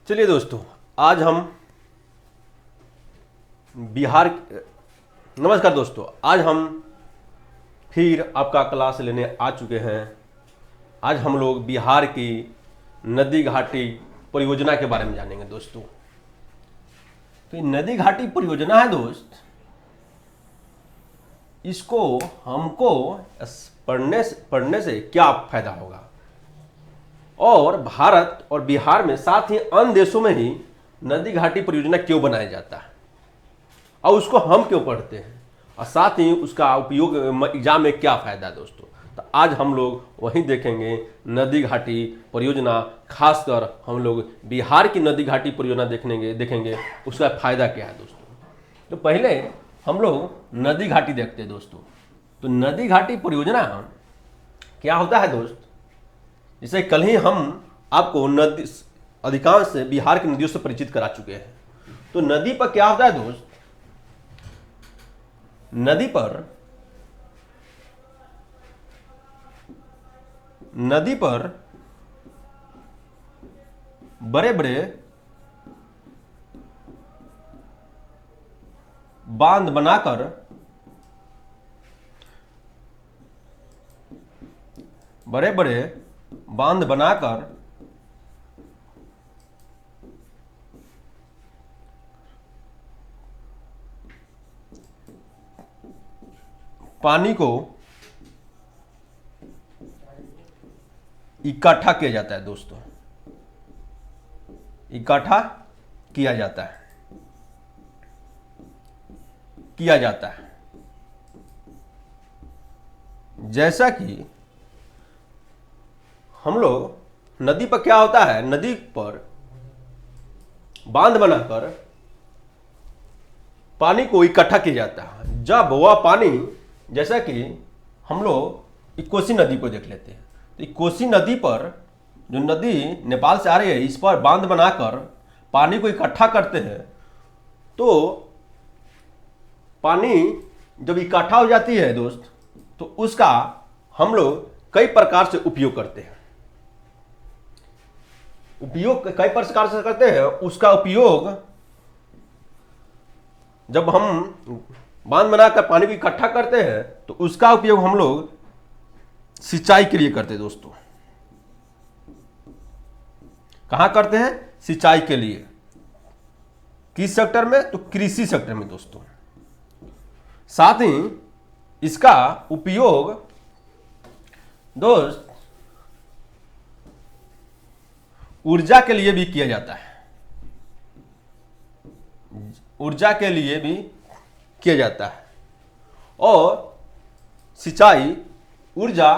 चलिए दोस्तों, आज हम बिहार नमस्कार दोस्तों, आज हम फिर आपका क्लास लेने आ चुके हैं। आज हम लोग बिहार की नदी घाटी परियोजना के बारे में जानेंगे दोस्तों। तो ये नदी घाटी परियोजना है दोस्त, इसको हमको पढ़ने से क्या फायदा होगा, और भारत और बिहार में साथ ही अन्य देशों में ही नदी घाटी परियोजना क्यों बनाया जाता है और उसको हम क्यों पढ़ते हैं, और साथ ही उसका उपयोग एग्जाम में क्या फायदा है दोस्तों। तो आज हम लोग वही देखेंगे नदी घाटी परियोजना, खासकर हम लोग बिहार की नदी घाटी परियोजना देखेंगे उसका फायदा क्या है दोस्तों। तो पहले हम लोग नदी घाटी देखते हैं दोस्तों। तो नदी घाटी परियोजना क्या होता है दोस्त, जैसे कल ही हम आपको नदी अधिकांश बिहार की नदियों से परिचित करा चुके हैं। तो नदी पर क्या होता है दोस्त, नदी पर बड़े बड़े बांध बनाकर पानी को इकट्ठा किया जाता है दोस्तों, इकट्ठा किया जाता है। जैसा कि हम लोग नदी पर क्या होता है, नदी पर बांध बनाकर पानी को इकट्ठा किया जाता है। जब वह पानी, जैसा कि हम लोग कोसी नदी को देख लेते हैं, तो कोसी नदी पर जो नदी नेपाल से आ रही है, इस पर बांध बनाकर पानी को इकट्ठा करते हैं। तो पानी जब इकट्ठा हो जाती है दोस्त, तो उसका हम लोग कई प्रकार से उपयोग करते हैं। उसका उपयोग जब हम बांध बनाकर पानी को इकट्ठा करते हैं, तो उसका उपयोग हम लोग सिंचाई के लिए करते हैं दोस्तों। कहां करते हैं? सिंचाई के लिए। किस सेक्टर में? तो कृषि सेक्टर में दोस्तों। साथ ही इसका उपयोग दोस्त ऊर्जा के लिए भी किया जाता है, और सिंचाई, ऊर्जा,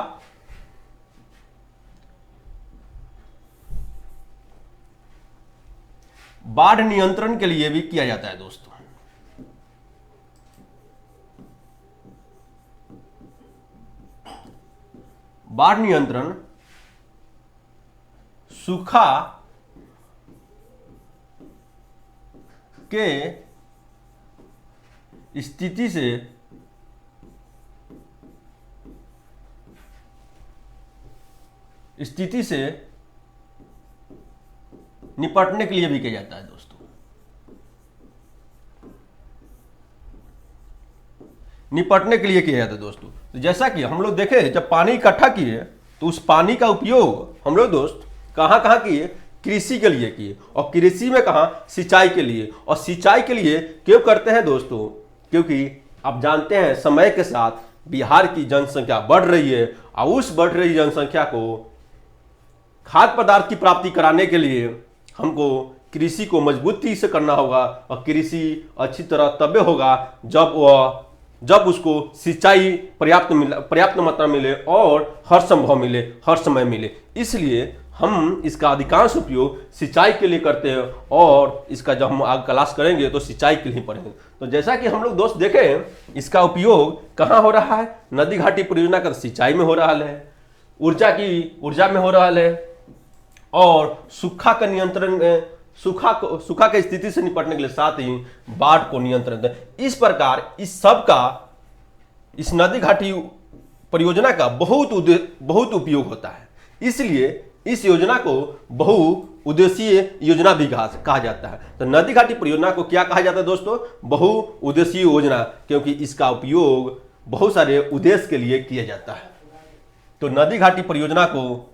बाढ़ नियंत्रण के लिए भी किया जाता है दोस्तों। बाढ़ नियंत्रण, सूखा के स्थिति से निपटने के लिए भी किया जाता है दोस्तों। तो जैसा कि हम लोग देखे, जब पानी इकट्ठा किए तो उस पानी का उपयोग हम लोग दोस्त कहां किए? कृषि के लिए किए। और कृषि में कहां? सिंचाई के लिए। और सिंचाई के लिए क्यों करते हैं दोस्तों? क्योंकि आप जानते हैं समय के साथ बिहार की जनसंख्या बढ़ रही है, और उस बढ़ रही जनसंख्या को खाद्य पदार्थ की प्राप्ति कराने के लिए हमको कृषि को मजबूती से करना होगा। और कृषि अच्छी तरह तबे होगा जब उसको सिंचाई पर्याप्त मात्रा मिले और हर समय मिले। इसलिए हम इसका अधिकांश उपयोग सिंचाई के लिए करते हैं, और इसका जब हम आगे क्लास करेंगे तो सिंचाई के लिए पढ़ेंगे। तो जैसा कि हम लोग दोस्त देखें, इसका उपयोग कहाँ हो रहा है? नदी घाटी परियोजना का सिंचाई में हो रहा है, ऊर्जा में हो रहा है, और सूखा की स्थिति से निपटने के लिए, साथ ही बाढ़ को नियंत्रण। इस प्रकार इस नदी घाटी परियोजना का बहुत उपयोग होता है। इसलिए इस योजना को बहु उद्देशीय योजना भी कहा जाता है। तो नदी घाटी परियोजना को क्या कहा जाता है दोस्तों? बहुउद्देशीय योजना, क्योंकि इसका उपयोग बहुत सारे उद्देश्य के लिए किया जाता है। तो नदी घाटी परियोजना को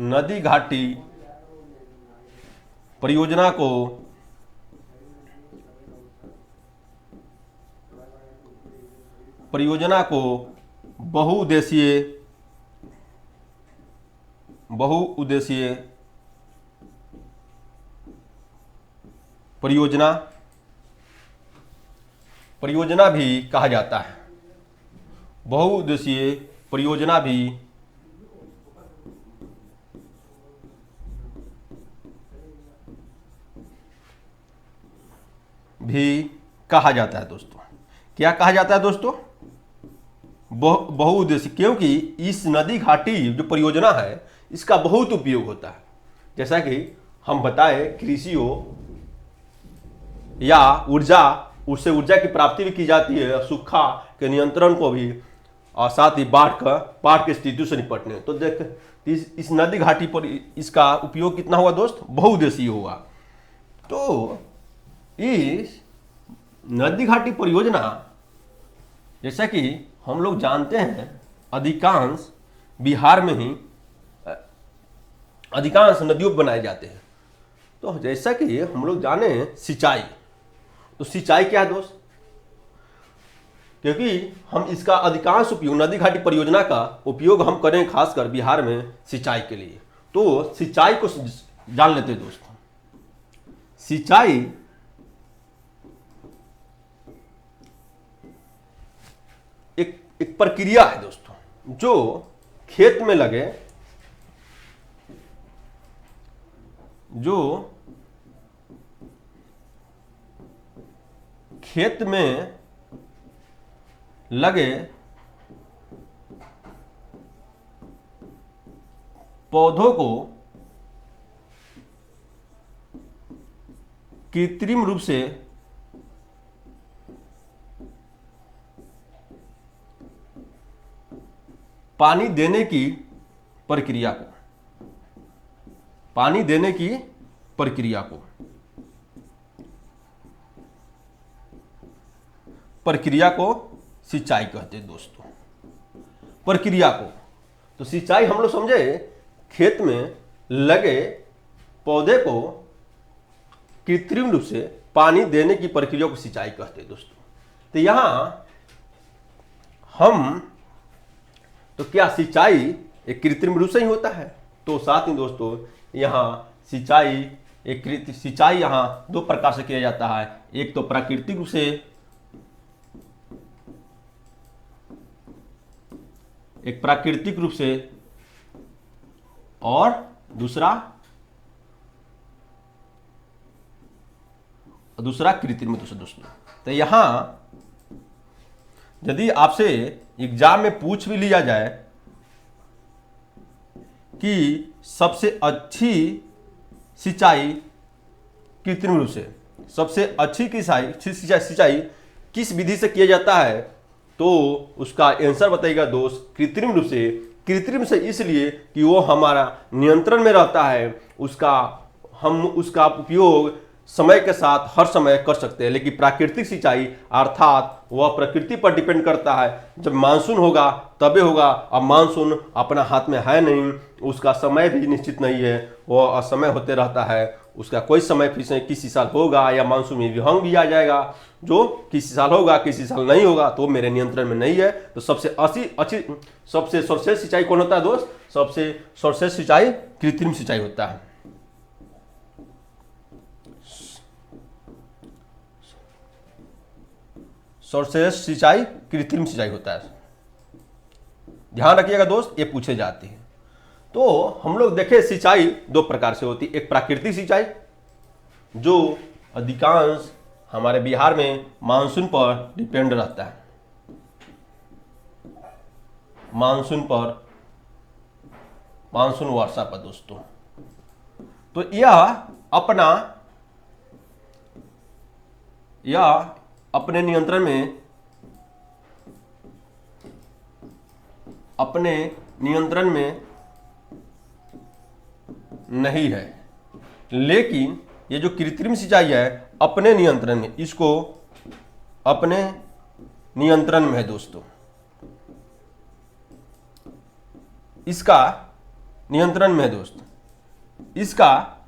नदी घाटी परियोजना को बहुउद्देशीय परियोजना भी कहा जाता है। बहुउद्देशीय परियोजना भी कहा जाता है दोस्तों। क्या कहा जाता है दोस्तों? बहुउद्देशीय, क्योंकि इस नदी घाटी जो परियोजना है इसका बहुत उपयोग होता है। जैसा कि हम बताए, कृषि हो या ऊर्जा, उससे ऊर्जा की प्राप्ति भी की जाती है, सूखा के नियंत्रण को भी, और साथ ही बाढ़ की स्थिति से निपटने। तो देख, इस नदी घाटी पर इसका उपयोग कितना हुआ दोस्त? बहुउद्देशीय हुआ। तो इस नदी घाटी परियोजना, जैसा कि हम लोग जानते हैं, अधिकांश बिहार में ही अधिकांश नदियों पर बनाए जाते हैं। तो जैसा कि हम लोग जाने सिंचाई, तो सिंचाई क्या है दोस्त? क्योंकि हम इसका अधिकांश उपयोग, नदी घाटी परियोजना का उपयोग हम करें खासकर बिहार में सिंचाई के लिए। तो सिंचाई को जान लेते हैं दोस्तों। सिंचाई एक प्रक्रिया है दोस्तों, जो खेत में लगे, पौधों को कृत्रिम रूप से पानी देने की प्रक्रिया को सिंचाई कहते हैं दोस्तों। प्रक्रिया को, तो सिंचाई हम लोग समझे, खेत में लगे पौधे को कृत्रिम रूप से पानी देने की प्रक्रिया को सिंचाई कहते हैं दोस्तों। तो यहां तो क्या सिंचाई एक कृत्रिम रूप से ही होता है? तो साथ ही दोस्तों, यहाँ सिंचाई यहाँ दो प्रकार से किया जाता है। एक तो प्राकृतिक रूप से, और दूसरा कृत्रिम रूप से दोस्तों। तो यहाँ यदि आपसे एग्जाम में पूछ भी लिया जाए कि सबसे अच्छी सिंचाई कृत्रिम रूप से, सबसे अच्छी सिंचाई किस विधि से किया जाता है, तो उसका आंसर बताइएगा दोस्त, कृत्रिम रूप से। कृत्रिम से इसलिए कि वो हमारा नियंत्रण में रहता है, हम उसका उपयोग समय के साथ हर समय कर सकते हैं। लेकिन प्राकृतिक सिंचाई अर्थात वह प्रकृति पर डिपेंड करता है, जब मानसून होगा तबे होगा। अब मानसून अपना हाथ में है नहीं, उसका समय भी निश्चित नहीं है, वह असमय होते रहता है। उसका कोई समय फिक्स नहीं, किसी साल होगा या मानसून में विहंग भी आ जाएगा, जो किसी साल होगा किसी साल नहीं होगा, तो मेरे नियंत्रण में नहीं है। तो सबसे सर्वश्रेष्ठ सिंचाई कौन होता है दोस्त? सबसे सर्वश्रेष्ठ सिंचाई कृत्रिम सिंचाई होता है। सर्वश्रेष्ठ सिंचाई कृत्रिम सिंचाई होता है। ध्यान रखिएगा दोस्त, ये पूछे जाते हैं। तो हम लोग देखें, सिंचाई दो प्रकार से होती है। एक प्राकृतिक सिंचाई, जो अधिकांश हमारे बिहार में मानसून पर डिपेंड रहता है। मानसून वर्षा पर दोस्तों। तो यह अपने नियंत्रण में नहीं है, लेकिन ये जो कृत्रिम सिंचाई है अपने नियंत्रण में, इसको अपने नियंत्रण में है दोस्तों, इसका नियंत्रण में है दोस्त। इसका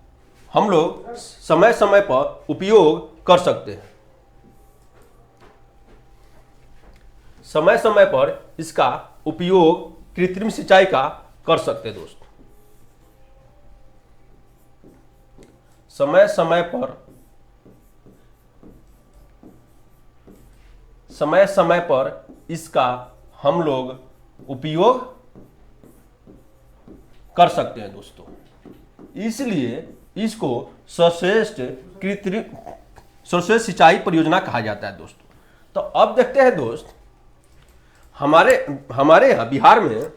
हम लोग समय समय पर उपयोग कर सकते हैं, समय समय पर इसका उपयोग कृत्रिम सिंचाई का कर सकते हैं दोस्त। समय समय पर इसका हम लोग उपयोग कर सकते हैं दोस्तों। इसलिए इसको सर्वश्रेष्ठ सिंचाई परियोजना कहा जाता है दोस्तों। तो अब देखते हैं दोस्त, हमारे यहाँ बिहार में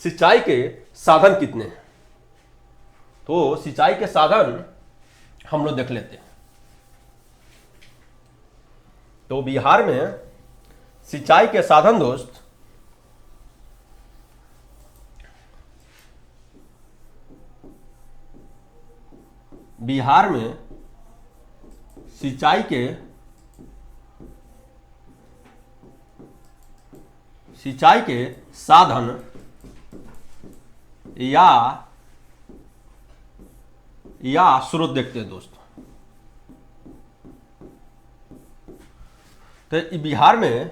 सिंचाई के साधन कितने हैं। तो सिंचाई के साधन हम लोग देख लेते हैं। तो बिहार में सिंचाई के साधन दोस्त बिहार में सिंचाई के साधन या स्रोत देखते हैं दोस्त। तो बिहार में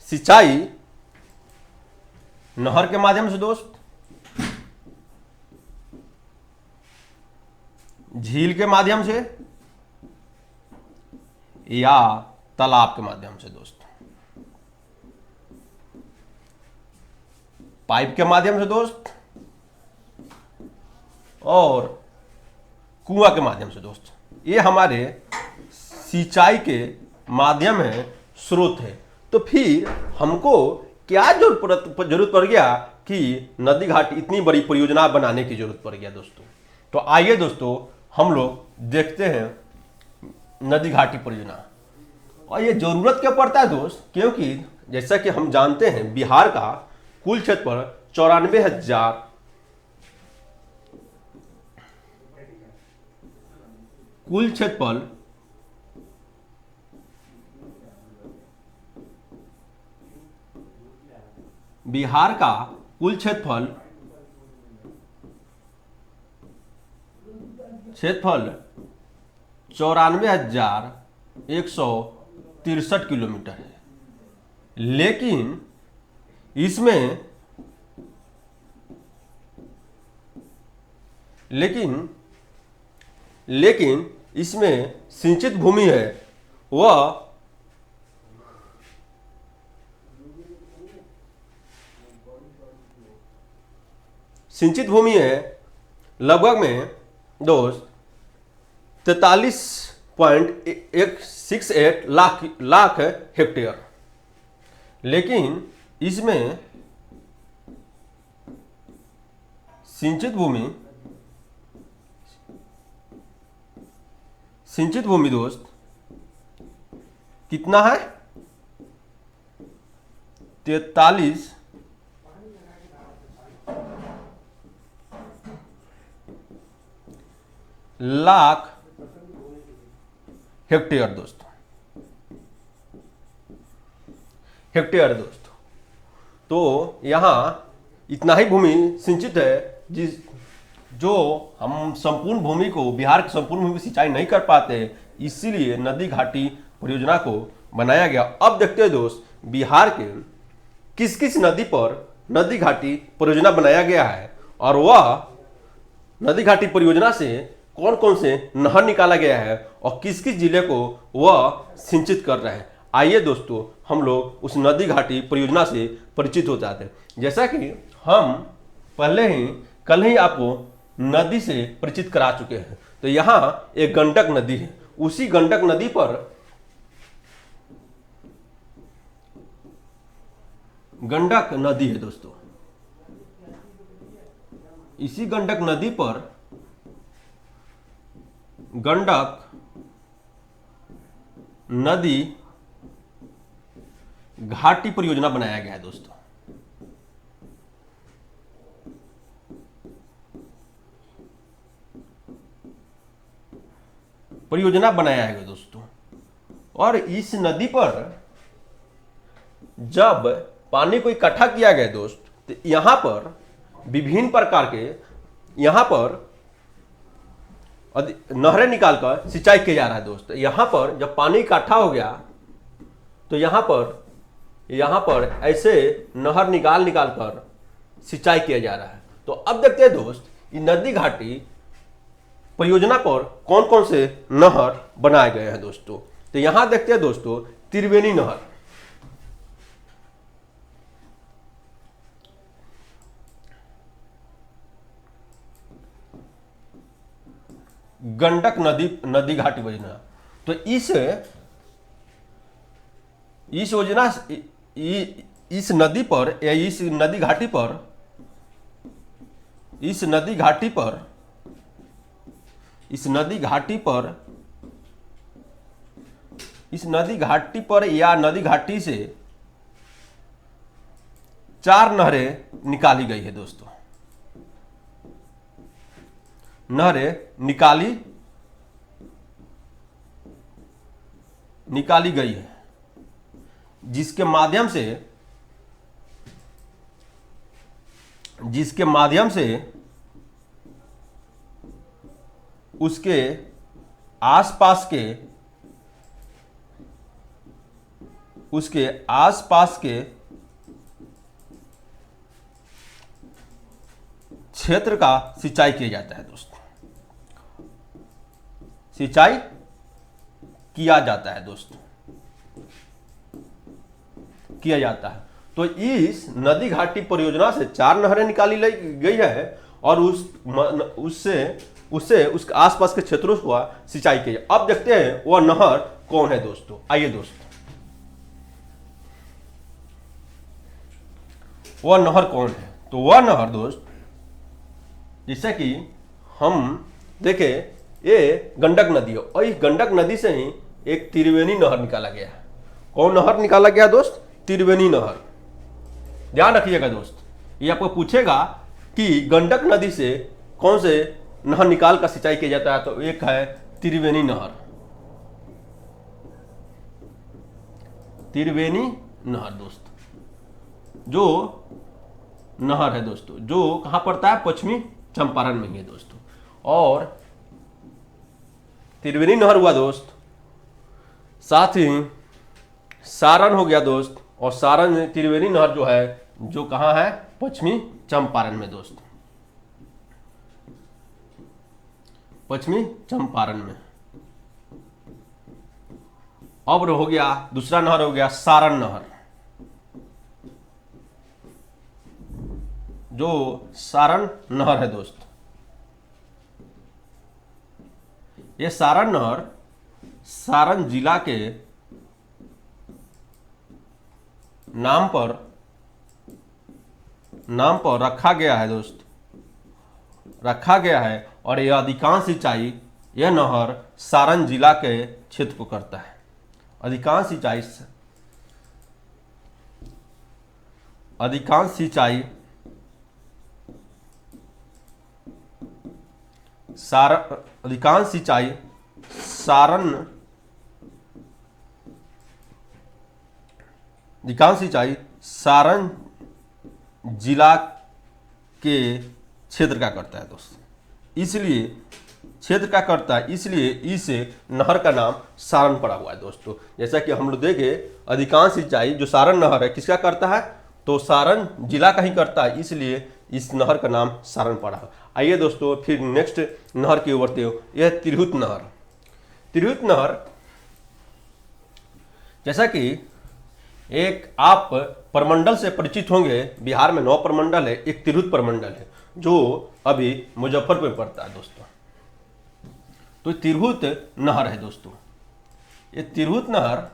सिंचाई नहर के माध्यम से दोस्त, झील के माध्यम से या तालाब के माध्यम से दोस्त, पाइप के माध्यम से दोस्त और कुआं के माध्यम से दोस्त। ये हमारे सिंचाई के माध्यम है, स्रोत है। तो फिर हमको क्या जरूरत पड़ गया कि नदी घाटी इतनी बड़ी परियोजना बनाने की जरूरत पड़ गया दोस्तों। तो आइए दोस्तों हम लोग देखते हैं नदी घाटी परियोजना। और ये जरूरत क्यों पड़ता है दोस्त, क्योंकि जैसा कि हम जानते हैं बिहार का कुल क्षेत्रफल 94,000 कुल क्षेत्रफल बिहार का कुल क्षेत्रफल 94,163 किलोमीटर है। लेकिन इसमें सिंचित भूमि है वह सिंचित भूमि है लगभग में दोस्त 43.168 लाख हेक्टेयर। लेकिन इसमें सिंचित भूमि दोस्त कितना है, 43 लाख हेक्टेयर दोस्तों, तो यहां इतना ही भूमि सिंचित है जो हम संपूर्ण भूमि को, बिहार की संपूर्ण भूमि की सिंचाई नहीं कर पाते, इसीलिए नदी घाटी परियोजना को बनाया गया। अब देखते हैं दोस्त बिहार के किस किस नदी पर नदी घाटी परियोजना बनाया गया है और वह नदी घाटी परियोजना से कौन कौन से नहर निकाला गया है और किस किस जिले को वह सिंचित कर रहे हैं। आइए दोस्तों हम लोग उस नदी घाटी परियोजना से परिचित हो जाते हैं। जैसा कि हम कल ही आपको नदी से परिचित करा चुके हैं। तो यहाँ एक गंडक नदी है, उसी गंडक नदी पर गंडक नदी है दोस्तों, इसी गंडक नदी पर गंडक नदी घाटी परियोजना बनाया गया है दोस्तों। परियोजना बनाया है दोस्तों। और इस नदी पर जब पानी को इकट्ठा किया गया दोस्त, तो यहां पर विभिन्न प्रकार के यहां पर नहरें निकालकर सिंचाई किया जा रहा है दोस्त। यहां पर जब पानी इकट्ठा हो गया तो यहां पर ऐसे नहर निकाल कर सिंचाई किया जा रहा है। तो अब देखते हैं दोस्त, ये नदी घाटी परियोजना पर कौन कौन से नहर बनाए गए हैं दोस्तों। तो यहां देखते हैं दोस्तों, त्रिवेणी नहर, गंडक नदी घाटी योजना। तो इस योजना इस नदी पर या इस नदी घाटी पर या नदी घाटी से 4 नहरें निकाली गई है दोस्तों। नहरें निकाली गई है, जिसके माध्यम से उसके आसपास के क्षेत्र का सिंचाई किया जाता है दोस्तों। सिंचाई किया जाता है दोस्तों, किया जाता है। तो इस नदी घाटी परियोजना से 4 नहरें निकाली गई है और उससे उसके आसपास के क्षेत्रों को सिंचाई की जाए। अब देखते हैं वह नहर कौन है दोस्तों। आइए दोस्तों, वह नहर कौन है। तो वह नहर दोस्त, जैसे कि हम देखें, ये गंडक नदी है और इस गंडक नदी से ही एक त्रिवेणी नहर निकाला गया है। कौन नहर निकाला गया दोस्त? त्रिवेणी नहर। ध्यान रखिएगा दोस्त, ये आपको पूछेगा कि गंडक नदी से कौन से नहर निकाल कर सिंचाई किया जाता है। तो एक है त्रिवेणी नहर। त्रिवेणी नहर दोस्त, जो नहर है दोस्तों, जो कहां पड़ता है? पश्चिमी चंपारण में ही है दोस्तों। और त्रिवेणी नहर हुआ दोस्त, साथ ही सारण हो गया दोस्त। और सारण में त्रिवेणी नहर जो है, जो कहां है? पश्चिमी चंपारण में दोस्त, पश्चिमी चंपारण में। अब हो गया दूसरा नहर, हो गया सारण नहर, जो सारण नहर है दोस्त। ये सारण नहर सारण जिला के नाम पर रखा गया है दोस्त, रखा गया है। और यह अधिकांश सिंचाई, यह नहर सारण जिला के क्षेत्र को करता है। अधिकांश सिंचाई सारण जिला के क्षेत्र का करता है दोस्त। इसलिए क्षेत्र का करता है, इसलिए इस नहर का नाम सारण पड़ा हुआ है दोस्तों। जैसा कि हम लोग देखे, अधिकांश सिंचाई जो सारण नहर है किसका करता है? तो सारण जिला का ही करता है, इसलिए इस नहर का नाम सारण पड़ा है। आइए दोस्तों, फिर नेक्स्ट नहर की ओर बढ़ते हो। यह तिरहुत नहर। तिरहुत नहर, जैसा कि एक आप प्रमंडल से परिचित होंगे, बिहार में 9 प्रमंडल है, एक तिरहुत प्रमंडल है जो अभी मुजफ्फरपुर में पड़ता है दोस्तों। तो तिरहुत नहर है दोस्तों। ये तिरहुत नहर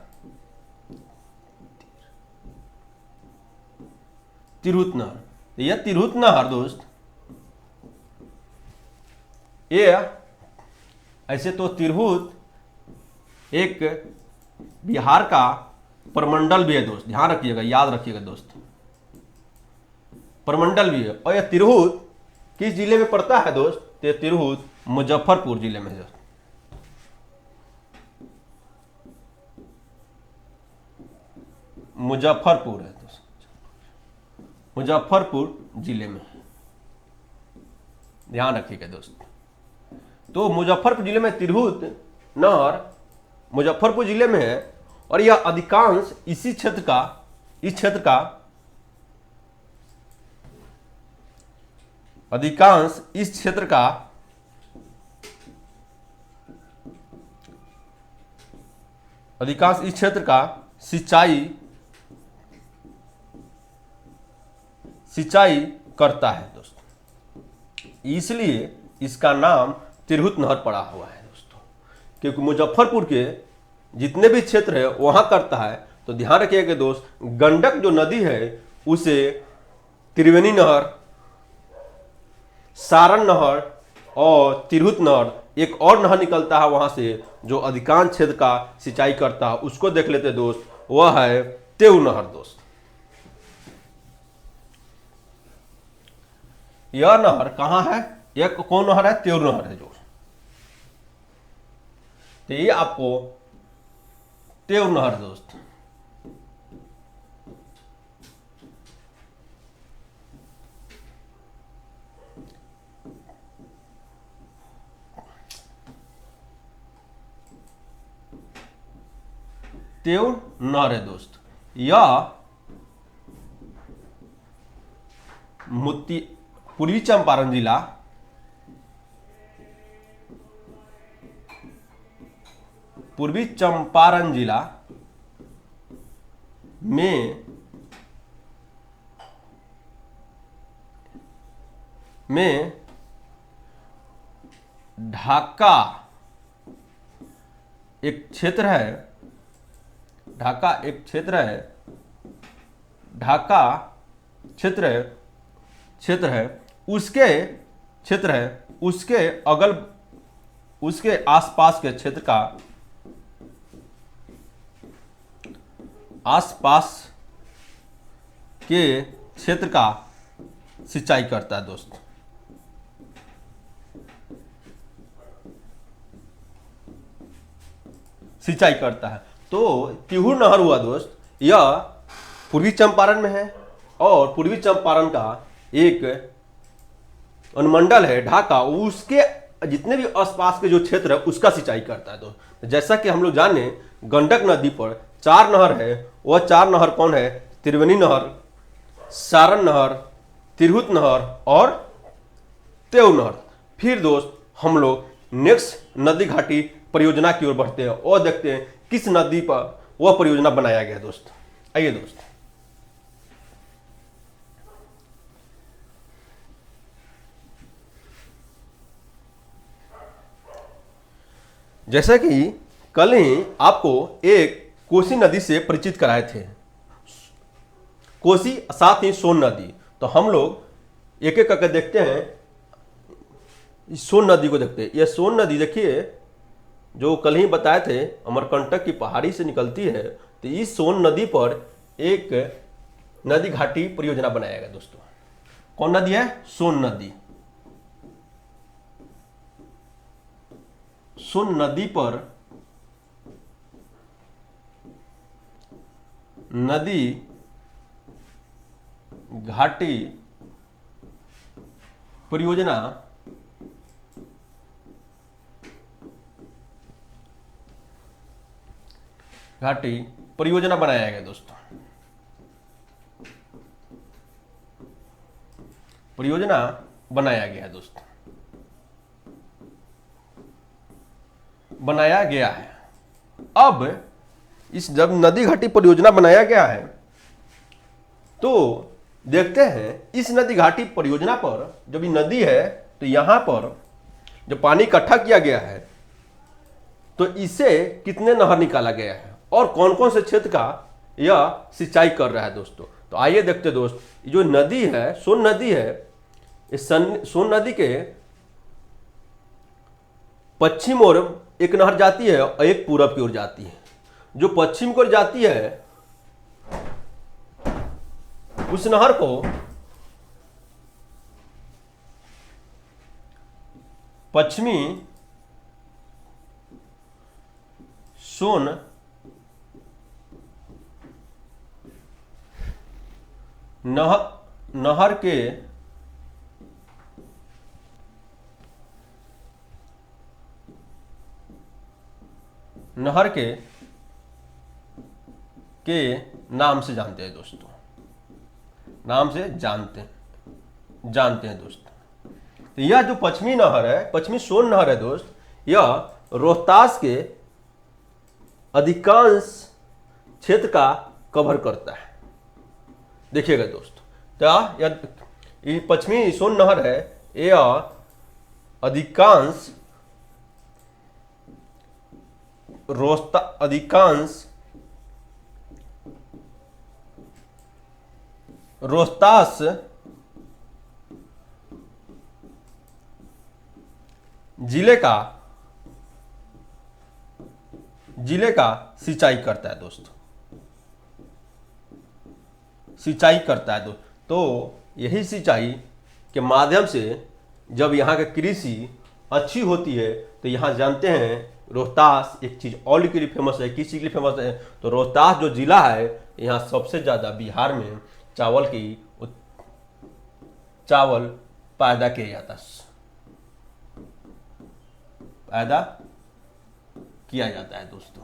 यह तिरहुत नहर दोस्त, ये ऐसे तो तिरहुत एक बिहार का प्रमंडल भी है दोस्त। ध्यान रखिएगा, याद रखिएगा दोस्त, प्रमंडल भी है। और यह तिरहुत किस जिले में पड़ता है दोस्त? तो तिरहुत मुजफ्फरपुर जिले में है। मुजफ्फरपुर है दोस्त, मुजफ्फरपुर जिले में, ध्यान रखिएगा दोस्त। तो मुजफ्फरपुर जिले में तिरहुत नहर मुजफ्फरपुर जिले में है और यह अधिकांश इस क्षेत्र का अधिकांश इस क्षेत्र का सिंचाई करता है दोस्तों, इसलिए इसका नाम तिरहुत नहर पड़ा हुआ है दोस्तों, क्योंकि मुजफ्फरपुर के जितने भी क्षेत्र है वहां करता है। तो ध्यान रखिएगा दोस्त, गंडक जो नदी है उसे त्रिवेणी नहर, सारण नहर और तिरहुत नहर, एक और नहर निकलता है वहां से जो अधिकांश क्षेत्र का सिंचाई करता है, उसको देख लेते दोस्त, वह है तेऊ नहर दोस्त। यह नहर कहां है? एक कौन नहर है? तेऊ नहर है जो। तो ये आपको तेऊ नहर दोस्त, तेऊ नहर है दोस्त। यह पूर्वी चंपारण जिला में ढाका एक क्षेत्र है, ढाका उसके आसपास के क्षेत्र का सिंचाई करता है दोस्त। सिंचाई करता है। तो तिहु नहर हुआ दोस्त, यह पूर्वी चंपारण में है और पूर्वी चंपारण का एक अनुमंडल है ढाका, उसके जितने भी आसपास के जो क्षेत्र है उसका सिंचाई करता है दोस्त। जैसा कि हम लोग जाने गंडक नदी पर 4 नहर है, वह 4 नहर कौन है? त्रिवेणी नहर, सारण नहर, तिरहुत नहर और तेऊ नहर। फिर दोस्त हम लोग नेक्स्ट नदी घाटी परियोजना की ओर बढ़ते हैं और देखते हैं किस नदी पर वह परियोजना बनाया गया दोस्त। आइए दोस्त, जैसा कि कल ही आपको एक कोसी नदी से परिचित कराए थे, कोसी साथ ही सोन नदी। तो हम लोग एक एक करके देखते हैं, इस सोन नदी को देखते हैं। यह सोन नदी देखिए जो कल ही बताए थे अमरकंटक की पहाड़ी से निकलती है। तो इस सोन नदी पर एक नदी घाटी परियोजना बनाया गया दोस्तों। कौन नदी है? सोन नदी। सोन नदी पर नदी घाटी परियोजना बनाया गया दोस्तों। परियोजना बनाया गया है दोस्तों, बनाया गया है। अब इस जब नदी घाटी परियोजना बनाया गया है तो देखते हैं इस नदी घाटी परियोजना पर जब ये नदी है तो यहां पर जब पानी इकट्ठा किया गया है तो इसे कितने नहर निकाला गया है और कौन कौन से क्षेत्र का यह सिंचाई कर रहा है दोस्तों। तो आइए देखते दोस्त, जो नदी है सोन नदी है, इस सोन नदी के पश्चिम ओर एक नहर जाती है और एक पूरब की ओर जाती है। जो पश्चिम की ओर जाती है उस नहर को पश्चिमी सोन नहर के नाम से जानते हैं दोस्तों, नाम से जानते हैं दोस्त। तो यह जो पश्चिमी नहर है, पश्चिमी सोन नहर है दोस्त, यह रोहतास के अधिकांश क्षेत्र का कवर करता है। देखिएगा दोस्त, क्या यह पश्चिमी सोन नहर है, यह अधिकांश रोहतास जिले का सिंचाई करता है दोस्त, सिंचाई करता है दोस्त। तो यही सिंचाई के माध्यम से जब यहाँ की कृषि अच्छी होती है, तो यहाँ जानते हैं रोहतास एक चीज और के लिए फेमस है। किसी के लिए फेमस है? तो रोहतास जो जिला है, यहाँ सबसे ज्यादा बिहार में चावल पैदा किया जाता है, पैदा किया जाता है दोस्तों।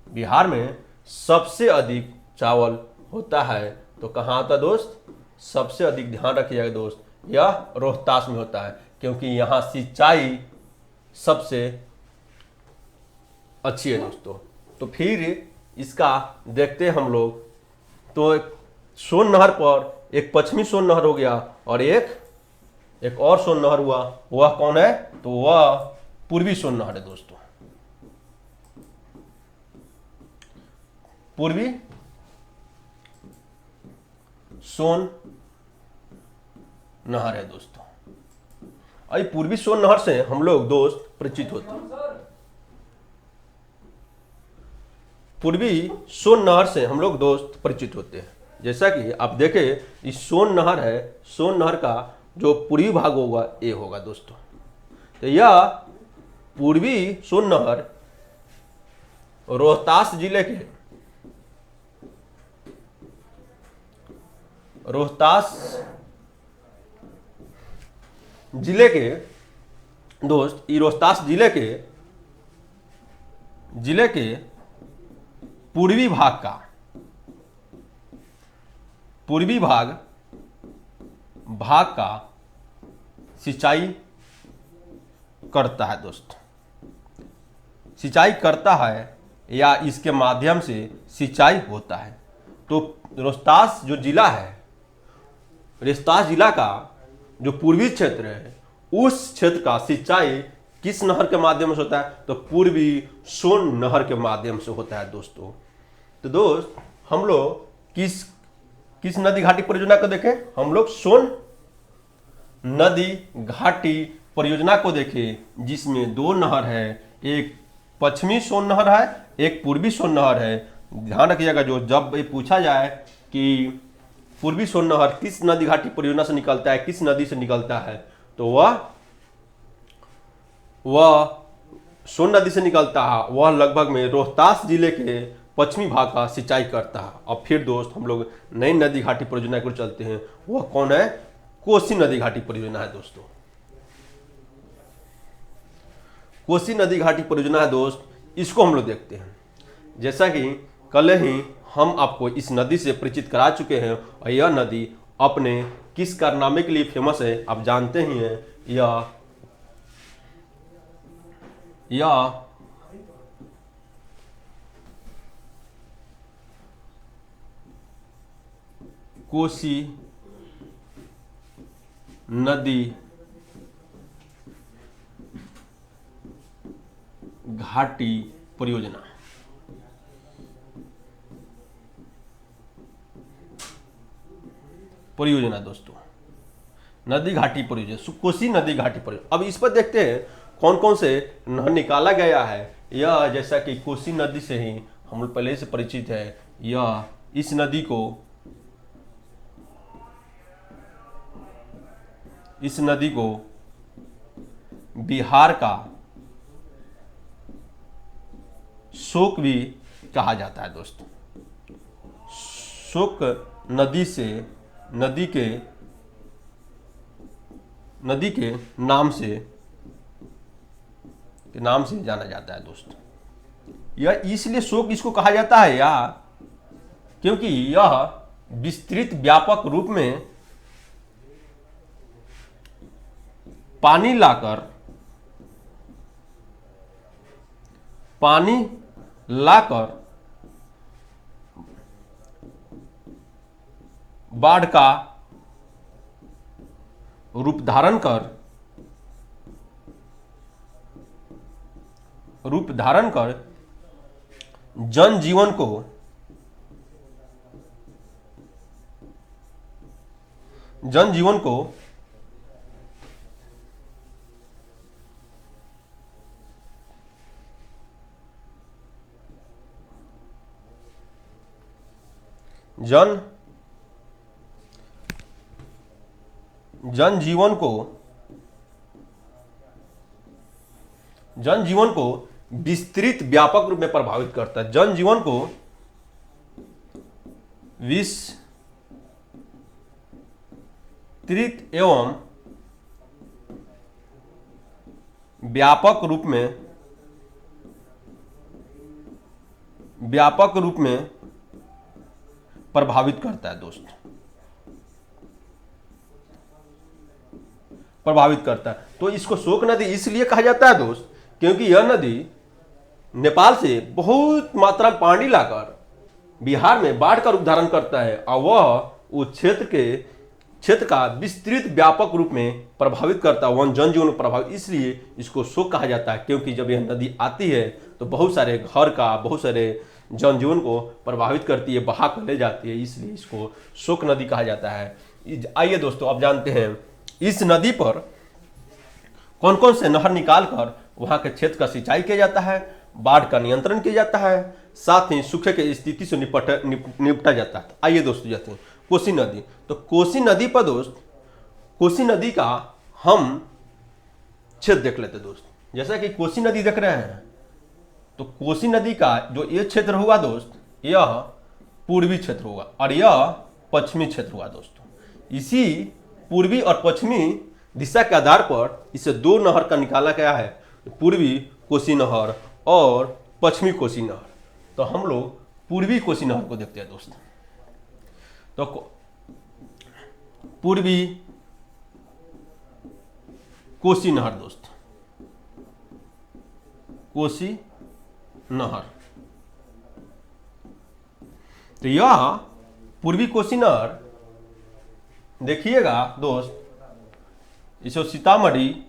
बिहार में सबसे अधिक चावल होता है, तो कहाँ होता है दोस्त? सबसे अधिक ध्यान रखिएगा दोस्त, यह रोहतास में होता है, क्योंकि यहाँ सिंचाई सबसे अच्छी है दोस्तों। तो फिर इसका देखते हैं हम लोग। तो सोन नहर पर एक पश्चिमी सोन नहर हो गया और एक और सोन नहर हुआ, वह कौन है? तो वह पूर्वी सोन नहर है दोस्तों, पूर्वी सोन नहर है दोस्तों। और पूर्वी सोन नहर से हम लोग दोस्त परिचित होते हैं। पूर्वी सोन नहर से हम लोग दोस्त परिचित होते हैं। जैसा कि आप देखें, इस सोन नहर है, सोन नहर का जो पूर्वी भाग होगा ये होगा दोस्तों। तो यह पूर्वी सोन नहर रोहतास जिले के दोस्त, रोहतास जिले के पूर्वी भाग का सिंचाई करता है दोस्त, सिंचाई करता है या इसके माध्यम से सिंचाई होता है। तो रोहतास जो जिला है, रोहतास जिला का जो पूर्वी क्षेत्र है, उस क्षेत्र का सिंचाई किस नहर के माध्यम से होता है? तो पूर्वी सोन नहर के माध्यम से होता है दोस्तों। तो दोस्त हम लोग किस नदी घाटी परियोजना को देखें? हम लोग सोन नदी घाटी परियोजना को देखें, जिसमें दो नहर है, एक पश्चिमी सोन नहर है, एक पूर्वी सोन नहर है। ध्यान रखिएगा, जो जब ये पूछा जाए कि पूर्वी सोन नहर किस नदी घाटी परियोजना से निकलता है, किस नदी से निकलता है, तो वह सोन नदी से निकलता है। वह लगभग में रोहतास जिले के पश्चिमी भाग का सिंचाई करता है। और फिर दोस्त हम लोग नई नदी घाटी परियोजना को चलते हैं। वह कौन है? कोसी नदी घाटी परियोजना है दोस्तों। कोसी नदी घाटी परियोजना है दोस्त, इसको हम लोग देखते हैं। जैसा कि कल ही हम आपको इस नदी से परिचित करा चुके हैं, और यह नदी अपने किस कारनामे के लिए फेमस है आप जानते ही हैं। यह कोसी नदी घाटी परियोजना, दोस्तों, नदी घाटी परियोजना, कोसी नदी घाटी परियोजना। अब इस पर देखते हैं कौन कौन से नहर निकाला गया है। यह जैसा कि कोसी नदी से ही हम लोग पहले से परिचित है। यह इस नदी को बिहार का शोक भी कहा जाता है दोस्तों, शोक नदी से नदी के नाम से जाना जाता है दोस्त। यह इसलिए शोक इसको कहा जाता है या क्योंकि यह विस्तृत व्यापक रूप में पानी लाकर बाढ़ का रूप धारण कर जनजीवन को जनजीवन को विस्तृत व्यापक रूप में प्रभावित करता है। जनजीवन को विस्तृत एवं व्यापक रूप में प्रभावित करता है दोस्त, प्रभावित करता है। तो इसको शोक नदी इसलिए कहा जाता है दोस्त क्योंकि यह नदी नेपाल से बहुत मात्रा में पानी लाकर बिहार में बाढ़ का रूप धारण करता है और वह उस क्षेत्र का विस्तृत व्यापक रूप में प्रभावित करता है, वन जनजीवन प्रभावित, इसलिए इसको शोक कहा जाता है। क्योंकि जब यह नदी आती है तो बहुत सारे घर का, बहुत सारे जनजीवन को प्रभावित करती है, बहा कर ले जाती है, इसलिए इसको शोक नदी कहा जाता है। आइए दोस्तों, अब जानते हैं इस नदी पर कौन कौन से नहर निकाल कर वहां के क्षेत्र का सिंचाई किया जाता है, बाढ़ का नियंत्रण किया जाता है, साथ ही सूखे की स्थिति से निपटा जाता है। आइए दोस्तों जाते हैं कोसी नदी। तो कोसी नदी पर दोस्त, कोसी नदी का हम क्षेत्र देख लेते दोस्त। जैसा कि कोसी नदी देख रहे हैं तो कोसी नदी का जो ये क्षेत्र हुआ दोस्त, यह पूर्वी क्षेत्र हुआ और यह पश्चिमी क्षेत्र हुआ दोस्तों। इसी पूर्वी और पश्चिमी दिशा के आधार पर इसे दो नहर का निकाला गया है, पूर्वी कोसी नहर और पश्चिमी कोसी नहर। तो हम लोग पूर्वी कोसी नहर को देखते हैं दोस्त। तो पूर्वी कोसी नहर दोस्त, कोसी नहर। तो यह पूर्वी कोसी नहर देखिएगा दोस्त, इसे सीतामढ़ी,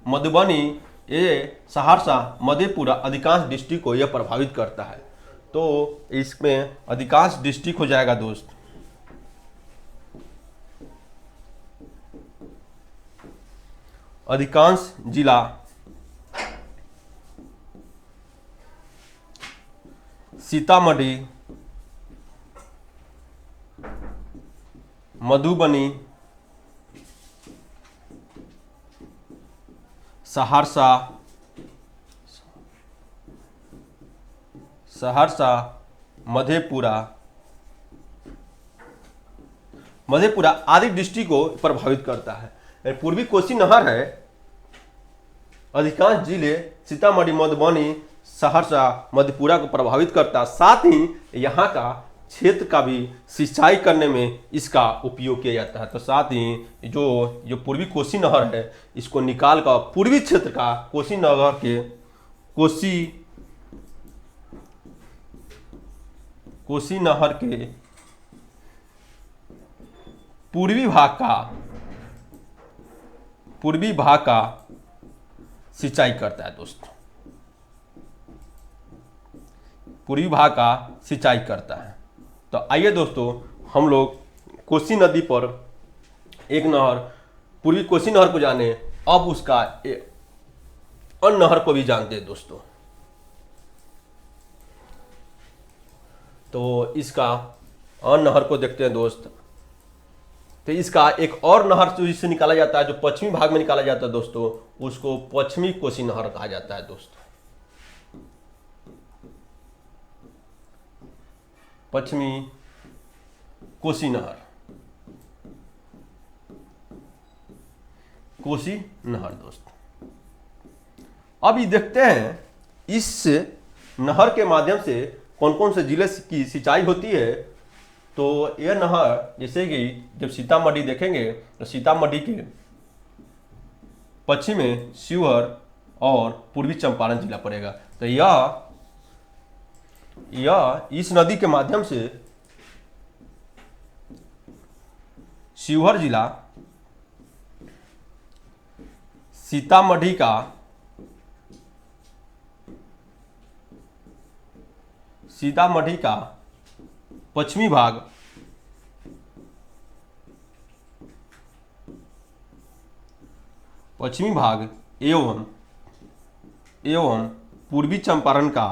मधुबनी, ये सहरसा, मधेपुरा अधिकांश डिस्ट्रिक्ट को यह प्रभावित करता है। तो इसमें अधिकांश डिस्ट्रिक्ट हो जाएगा दोस्त, अधिकांश जिला सीतामढ़ी, मधुबनी, सहरसा, मधेपुरा आदि डिस्ट्रिक्ट को प्रभावित करता है। पूर्वी कोसी नहर है, अधिकांश जिले सीतामढ़ी, मधुबनी, सहरसा, मधेपुरा को प्रभावित करता है। साथ ही यहाँ का क्षेत्र का भी सिंचाई करने में इसका उपयोग किया जाता है। तो साथ ही जो पूर्वी कोसी नहर है, इसको निकाल कर पूर्वी क्षेत्र का कोसी नहर के कोसी नहर के पूर्वी भाग का सिंचाई करता है दोस्तों, पूर्वी भाग का सिंचाई करता है। तो आइए दोस्तों, हम लोग कोसी नदी पर एक नहर, पूर्वी कोसी नहर को जाने, अब उसका अन्य नहर को भी जानते हैं दोस्तों। तो इसका अन्य नहर को देखते हैं दोस्त। तो इसका एक और नहर जिससे निकाला जाता है, जो पश्चिमी भाग में निकाला जाता है दोस्तों, उसको पश्चिमी कोसी नहर कहा जाता है दोस्तों। पश्चिमी कोसी नहर, कोसी नहर दोस्त। अब ये देखते हैं इस नहर के माध्यम से कौन कौन से जिले की सिंचाई होती है। तो यह नहर जैसे कि जब सीतामढ़ी देखेंगे तो सीतामढ़ी के पश्चिम में शिवहर और पूर्वी चंपारण जिला पड़ेगा। तो यह इस नदी के माध्यम से शिवहर जिला सीतामढ़ी का पश्चिमी भाग एवं पूर्वी चंपारण का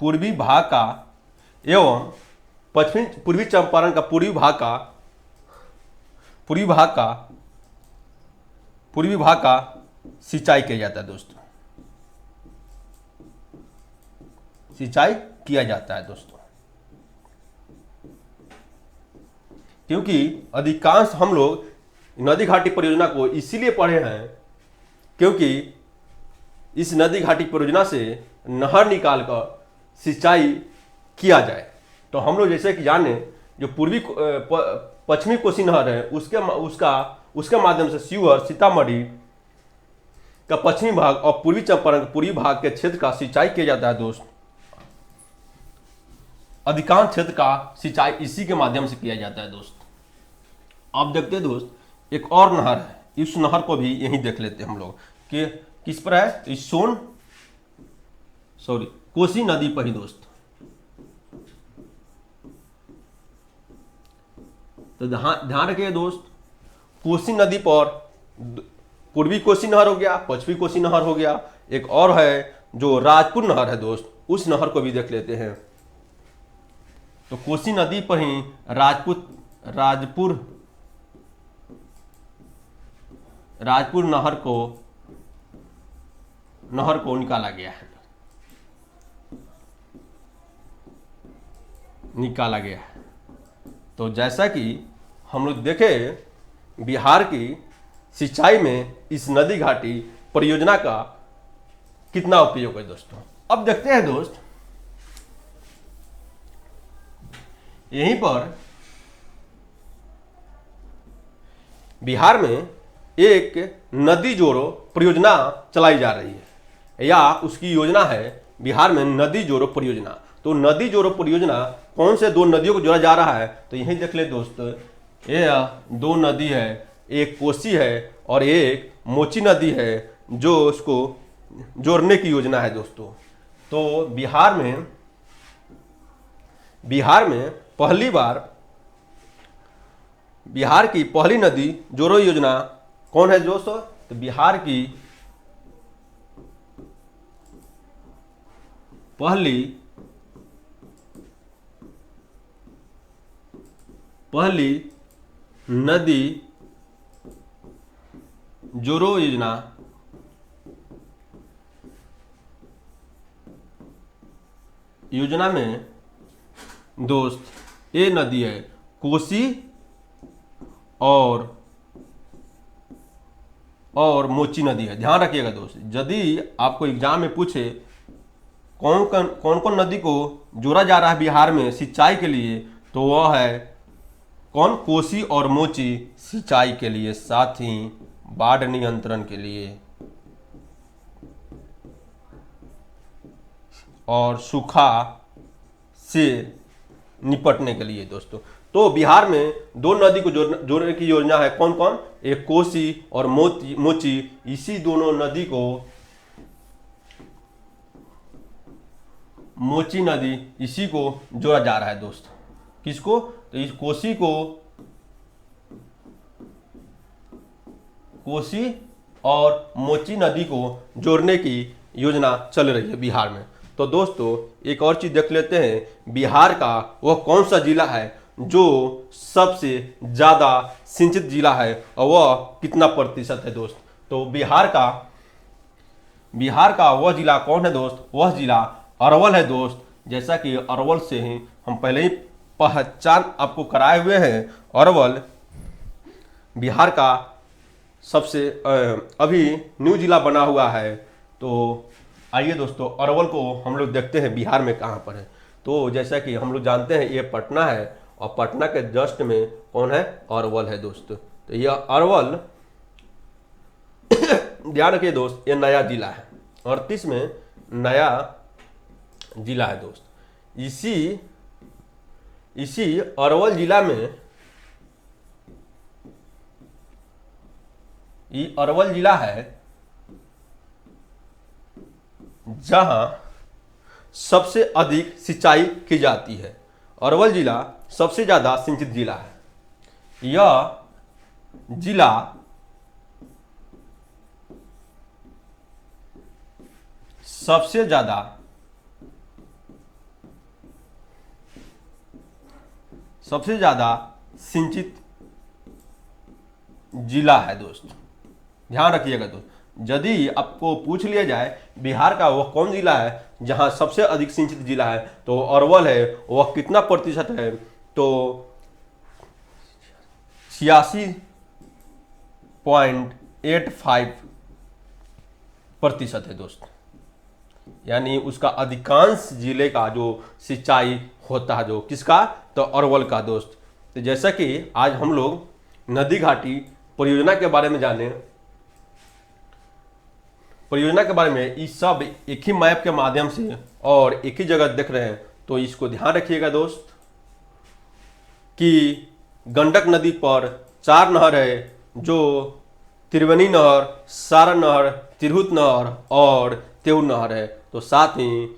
पूर्वी भाग का एवं पूर्वी चंपारण का पूर्वी भाग का सिंचाई किया जाता है दोस्तों, सिंचाई किया जाता है दोस्तों। क्योंकि अधिकांश हम लोग नदी घाटी परियोजना को इसीलिए पढ़े हैं क्योंकि इस नदी घाटी परियोजना से नहर निकालकर सिंचाई किया जाए। तो हम लोग जैसे कि जाने जो पश्चिमी कोसी नहर है उसके माध्यम से शिवहर सीतामढ़ी का पश्चिमी भाग और पूर्वी चंपारण के पूर्वी भाग के क्षेत्र का सिंचाई किया जाता है दोस्त। अधिकांश क्षेत्र का सिंचाई इसी के माध्यम से किया जाता है दोस्त। अब देखते हैं दोस्त एक और नहर है, इस नहर को भी यहीं देख लेते हैं हम लोग कि किस पर है। इस कोसी नदी पर ही दोस्त। तो ध्यान रखिए दोस्त, कोसी नदी पर पूर्वी कोसी नहर हो गया, पश्चिमी कोसी नहर हो गया, एक और है जो राजपुर नहर है दोस्त, उस नहर को भी देख लेते हैं। तो कोसी नदी पर ही राजपुर नहर को निकाला गया है। तो जैसा कि हम लोग देखे बिहार की सिंचाई में इस नदी घाटी परियोजना का कितना उपयोग है दोस्तों। अब देखते हैं दोस्त, यहीं पर बिहार में एक नदी जोड़ो परियोजना चलाई जा रही है या उसकी योजना है बिहार में नदी जोड़ो परियोजना। तो नदी जोड़ो परियोजना कौन से दो नदियों को जोड़ा जा रहा है तो यहीं देख ले दोस्त, ये दो नदी है, एक कोसी है और एक मोची नदी है जो उसको जोड़ने की योजना है दोस्तों। तो बिहार में पहली बार बिहार की पहली नदी जोड़ो योजना कौन है दोस्तों। तो बिहार की पहली नदी जोड़ो योजना में दोस्त ये नदी है कोसी और मोची नदी है। ध्यान रखिएगा दोस्त, यदि आपको एग्जाम में पूछे कौन कौन नदी को जोड़ा जा रहा है बिहार में सिंचाई के लिए तो वह है कौन, कोसी और मोची सिंचाई के लिए, साथ ही बाढ़ नियंत्रण के लिए और सूखा से निपटने के लिए दोस्तों। तो बिहार में दो नदी को जोड़ने की योजना है, कौन कौन, एक कोसी और मोची। इसी दोनों नदी को मोची नदी इसी को जोड़ा जा रहा है दोस्त। किसको, तो इस कोसी और मोची नदी को जोड़ने की योजना चल रही है बिहार में। तो दोस्तों एक और चीज देख लेते हैं, बिहार का वह कौन सा जिला है जो सबसे ज़्यादा सिंचित जिला है और वह कितना प्रतिशत है दोस्त। तो बिहार का वह जिला कौन है दोस्त, वह जिला अरवल है दोस्त। जैसा कि अरवल से ही हम पहले ही पहचान आपको कराए हुए हैं, अरवल बिहार का सबसे अभी न्यू जिला बना हुआ है। तो आइए दोस्तों अरवल को हम लोग देखते हैं बिहार में कहाँ पर है। तो जैसा कि हम लोग जानते हैं ये पटना है और पटना के जस्ट में कौन है, अरवल है दोस्त। तो यह अरवल ध्यान रखिए दोस्त, ये नया जिला है, 38 में नया जिला है दोस्त। इसी अरवल जिला में ये अरवल जिला है जहां सबसे अधिक सिंचाई की जाती है। अरवल जिला सबसे ज्यादा सिंचित जिला है। यह जिला सबसे ज्यादा सिंचित जिला है दोस्त। ध्यान रखिएगा दोस्त, यदि आपको पूछ लिया जाए बिहार का वह कौन जिला है जहां सबसे अधिक सिंचित जिला है, तो अरवल है। वह कितना प्रतिशत है, तो 86.85% है दोस्त। यानी उसका अधिकांश जिले का जो सिंचाई होता है, जो किसका, तो अरवल का दोस्त। तो जैसा कि आज हम लोग नदी घाटी परियोजना के बारे में जाने, परियोजना के बारे में इस सब एक ही मैप के माध्यम से और एक ही जगह देख रहे हैं, तो इसको ध्यान रखिएगा दोस्त कि गंडक नदी पर 4 नहर है, जो त्रिवेणी नहर, सारण नहर, तिरहुत नहर और तेऊ नहर है। तो साथ ही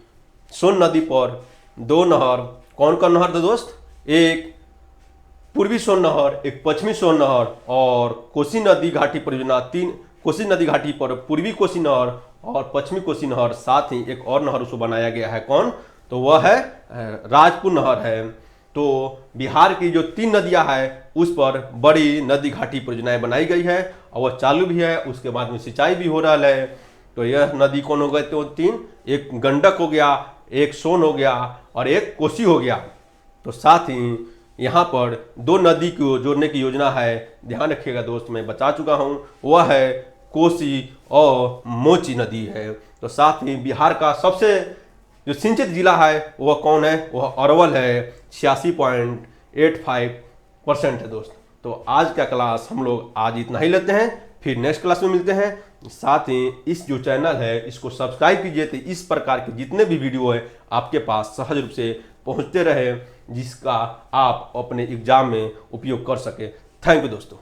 सोन नदी पर 2 नहर, कौन कौन नहर थे दोस्त, एक पूर्वी सोन नहर, एक पश्चिमी सोन नहर और कोसी नदी घाटी परियोजना 3, कोसी नदी घाटी पर पूर्वी कोसी नहर और पश्चिमी कोसी नहर। साथ ही एक और नहर उसको बनाया गया है, कौन, तो वह है राजपुर नहर है। तो बिहार की जो 3 नदियां हैं उस पर बड़ी नदी घाटी परियोजनाएं बनाई गई है और वह चालू भी है, उसके बाद में सिंचाई भी हो रहा है। तो यह नदी कौन हो गए, तो 3, एक गंडक हो गया, एक सोन हो गया और एक कोसी हो गया। तो साथ ही यहाँ पर 2 नदी को जोड़ने की योजना है, ध्यान रखिएगा दोस्त, मैं बता चुका हूँ, वह है कोसी और मोची नदी है। तो साथ ही बिहार का सबसे जो सिंचित जिला है वह कौन है, वह अरवल है, 86.85% है दोस्त। तो आज का क्लास हम लोग आज इतना ही लेते हैं, फिर नेक्स्ट क्लास में मिलते हैं। साथ ही इस जो चैनल है इसको सब्सक्राइब कीजिए, तो इस प्रकार के जितने भी वीडियो है आपके पास सहज रूप से पहुंचते रहे, जिसका आप अपने एग्जाम में उपयोग कर सके। थैंक यू दोस्तों।